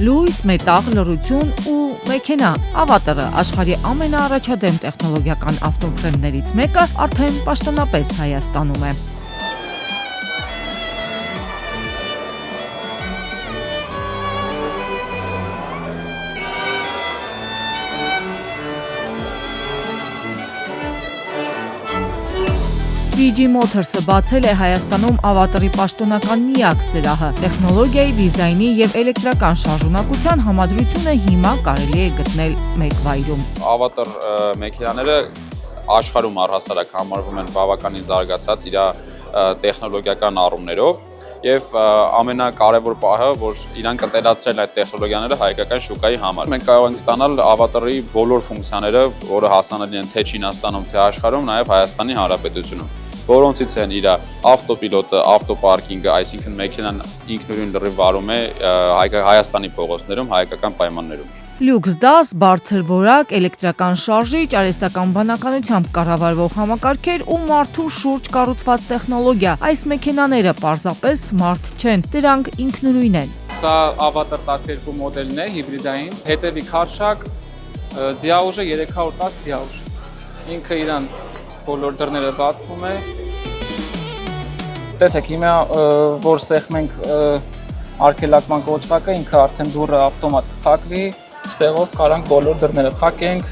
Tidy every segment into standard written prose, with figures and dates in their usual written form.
Լույս, մետաղ, լռություն ու մեքենա։ Ավատարը աշխարհի ամենաառաջադեմ տեխնոլոգիական ավտոբրենդներից մեկը արդեն պաշտոնապես Հայաստանում է։ VG Motors-ը բացել է Հայաստանում ավատարի պաշտոնական միակ սրահը։ Տեխնոլոգիայի, դիզայնի եւ էլեկտրական շարժունակության համադրությունը հիմա կարելի է գտնել մեկ վայրում։ Ավատար մեքենաները աշխարհում առհասարակ համարվում են բավականին զարգացած իր տեխնոլոգիական առումներով եւ ամենակարևոր պահը, որ իրանք ընտելացրել այդ տեխնոլոգիաները հայկական շուկայի համար։ Մենք կարող ենք ստանալ ավատարի բոլոր ֆունկցիաները, որը հասանելի են թե Չինաստանում, թե աշխարհում, նաեւ Հայաստանի Հանրապետությունում, որոնցից են իր ավտոպիլոտը, ավտոպարկինգը, այսինքն մեքենան ինքնուրույն լրիվ վարում է Հայաստանի փողոցներում, հայկական պայմաններում։ Լյուքս դաս, բարձր որակ, էլեկտրական շարժիչ, արհեստական բանականությամբ կառավարվող համակարգեր ու մարդու շուրջ կառուցված տեխնոլոգիա։ Այս մեքենաները պարզապես սմարթ չեն, դրանք ինքնուրույն են։ Սա Avatar 12 մոդելն է, հիբրիդային, հետևի քարշակ, ձիաուժը 310 ձիաուժ։ Ինքը իրան բոլոր դռները բացվում է։ Տեսեք, հիմա որ սեղմենք ենք արգելակման կոճղակը, ինքը արդեն դուռը ավտոմատ կփակվի, ստեղով կարանք բոլոր դռները փակենք,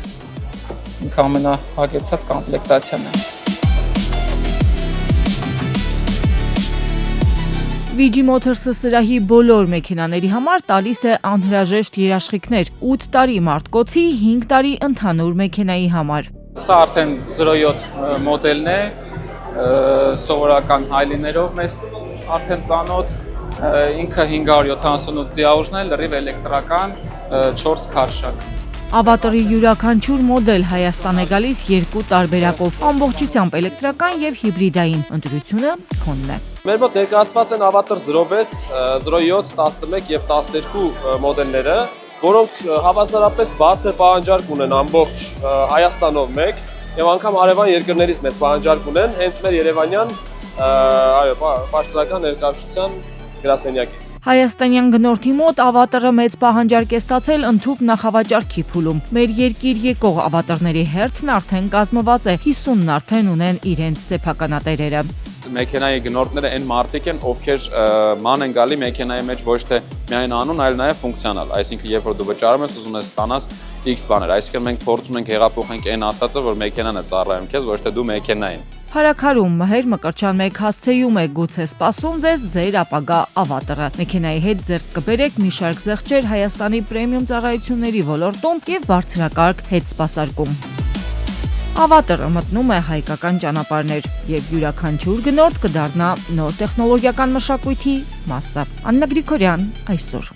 ինքը ամենահագեցած կոմպլեկտացիան է։ VG Motors-ը սրահի բոլոր մեքենաների համար տալիս է անհրաժեշտ երաշխիքներ 8 տարի մարտկոցի, 5 տարի ընդհանուր մեքենայի համար։ Սա արդեն 07 մոդելն է, սովորական հայլիներով մեզ արդեն ծանոթ, ինքը 578 ձիաուժն է, լրիվ էլեկտրական, 4 քարշակ։ Ավատարի յուրաքանչյուր մոդել Հայաստան է գալիս երկու տարբերակով՝ ամբողջությամբ էլեկտրական եւ հիբրիդային։ Ընտրությունը քոնն է։ Մեր մոտ ներկայացված են Avatar 06, 07, 11 եւ 12 մոդելները, որոնք հավասարապես բարձր պահանջարկ ունեն ամբողջ Հայաստանով մեկ եւ անգամ արևան երկրներից մեծ պահանջարկ ունեն հենց մեր Երևանյան պաշտոնական ներկայացության գրասենյակից։ Հայաստանյան գնորդի մոտ ավատարը մեծ պահանջարկ է ստացել ընդհուպ նախավաճառքի փուլում։ Մեր երկիր եկող ավատարների հերթն արդեն կազմված է, 50-ն արդեն ունեն իրենց սեփականատերերը։ Մեքենայի գնորդները այն մարդիկ են, ովքեր ման են գալի մեքենայի մեջ ոչ թե միայն անուն, այլ նաև ֆունկցիոնալ, այսինքն երբ որ դու վճարում ես, ուզում ես ստանաս X բաներ, այսինքն մենք փորձում ենք հեղափոխենք այն ասածը, որ մեքենան է ծառայում քեզ, ոչ թե դու մեքենային։ Փարաքարում Մհեր Մկրտչյան մեկ հասցեում է, գուցե սպասում ձեզ ձեր ապագա ավատարը։ Մեքենայի հետ ձեռք կբերեք մի շարք զեղչեր Հայաստանի պրեմիում ծառայությունների ոլորտում եւ բարձրակարգ հետսպասարկում։ Ավատարը մտնում է հայկական ճանապարհներ եւ յուրաքանչյուր գնորդ կդառնա նոր տեխնոլոգիական մշակույթի մասը։ Աննա Գրիգորյան, այսօր։